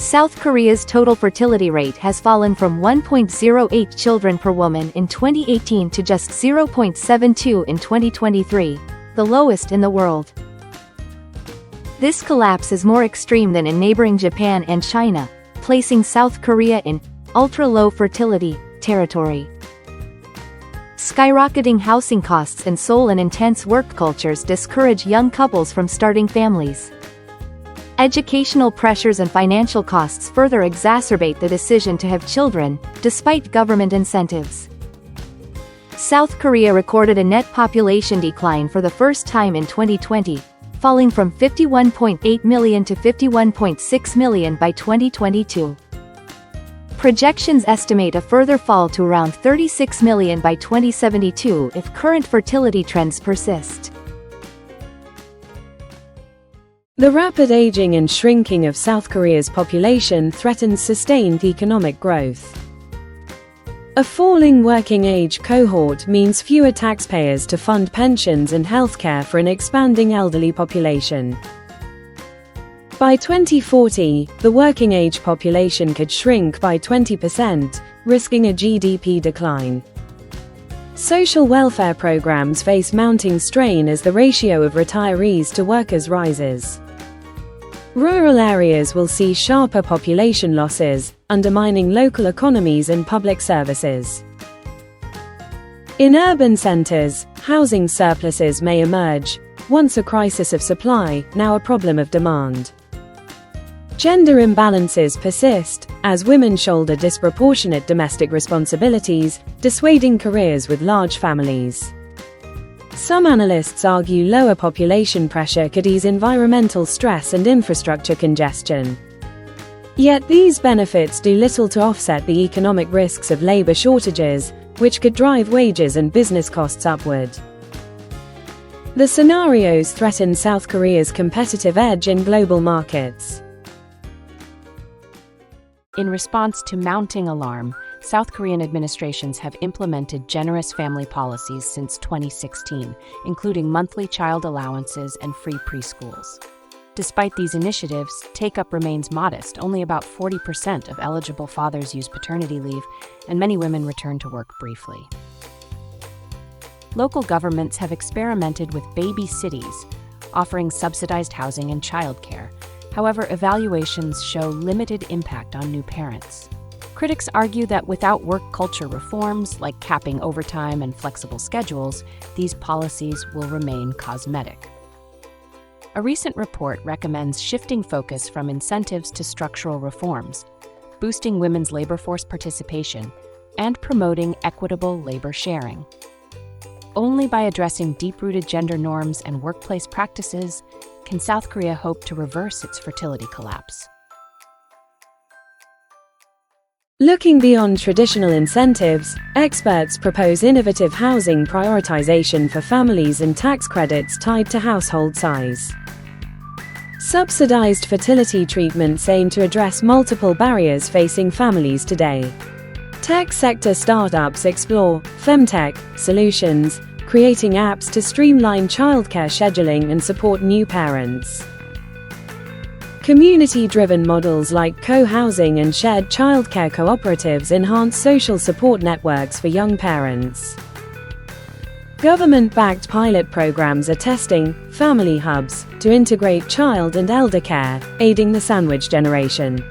South Korea's total fertility rate has fallen from 1.08 children per woman in 2018 to just 0.72 in 2023, the lowest in the world. This collapse is more extreme than in neighboring Japan and China, placing South Korea in ultra-low fertility territory. Skyrocketing housing costs and Seoul and intense work cultures discourage young couples from starting families. Educational pressures and financial costs further exacerbate the decision to have children, despite government incentives. South Korea recorded a net population decline for the first time in 2020, falling from 51.8 million to 51.6 million by 2022. Projections estimate a further fall to around 36 million by 2072 if current fertility trends persist. The rapid aging and shrinking of South Korea's population threatens sustained economic growth. A falling working age cohort means fewer taxpayers to fund pensions and healthcare for an expanding elderly population. By 2040, the working age population could shrink by 20%, risking a GDP decline. Social welfare programs face mounting strain as the ratio of retirees to workers rises. Rural areas will see sharper population losses, undermining local economies and public services. In urban centers, housing surpluses may emerge, once a crisis of supply, now a problem of demand. Gender imbalances persist, as women shoulder disproportionate domestic responsibilities, dissuading careers with large families. Some analysts argue lower population pressure could ease environmental stress and infrastructure congestion. Yet these benefits do little to offset the economic risks of labor shortages, which could drive wages and business costs upward. The scenarios threaten South Korea's competitive edge in global markets. In response to mounting alarm, South Korean administrations have implemented generous family policies since 2016, including monthly child allowances and free preschools. Despite these initiatives, take-up remains modest. Only about 40% of eligible fathers use paternity leave, and many women return to work briefly. Local governments have experimented with baby cities, offering subsidized housing and childcare. However, evaluations show limited impact on new parents. Critics argue that without work culture reforms, like capping overtime and flexible schedules, these policies will remain cosmetic. A recent report recommends shifting focus from incentives to structural reforms, boosting women's labor force participation, and promoting equitable labor sharing. Only by addressing deep-rooted gender norms and workplace practices can South Korea hope to reverse its fertility collapse. Looking beyond traditional incentives, experts propose innovative housing prioritization for families and tax credits tied to household size. Subsidized fertility treatments aim to address multiple barriers facing families today. Tech sector startups explore femtech solutions, creating apps to streamline childcare scheduling and support new parents. Community-driven models like co-housing and shared childcare cooperatives enhance social support networks for young parents. Government-backed pilot programs are testing family hubs to integrate child and elder care, aiding the sandwich generation.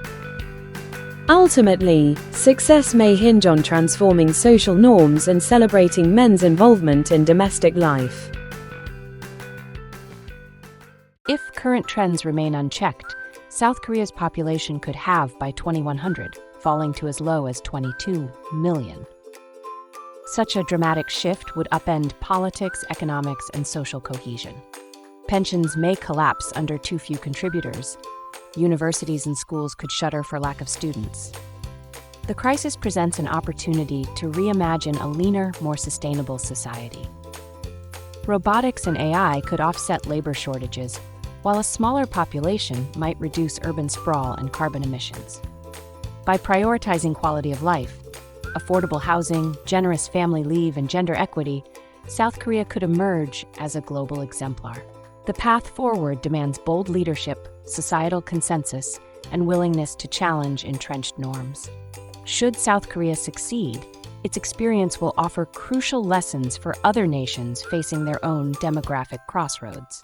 Ultimately, success may hinge on transforming social norms and celebrating men's involvement in domestic life. If current trends remain unchecked, South Korea's population could halve by 2100, falling to as low as 22 million. Such a dramatic shift would upend politics, economics, and social cohesion. Pensions may collapse under too few contributors. Universities and schools could shutter for lack of students. The crisis presents an opportunity to reimagine a leaner, more sustainable society. Robotics and AI could offset labor shortages, while a smaller population might reduce urban sprawl and carbon emissions. By prioritizing quality of life, affordable housing, generous family leave, and gender equity, South Korea could emerge as a global exemplar. The path forward demands bold leadership, societal consensus, and willingness to challenge entrenched norms. Should South Korea succeed, its experience will offer crucial lessons for other nations facing their own demographic crossroads.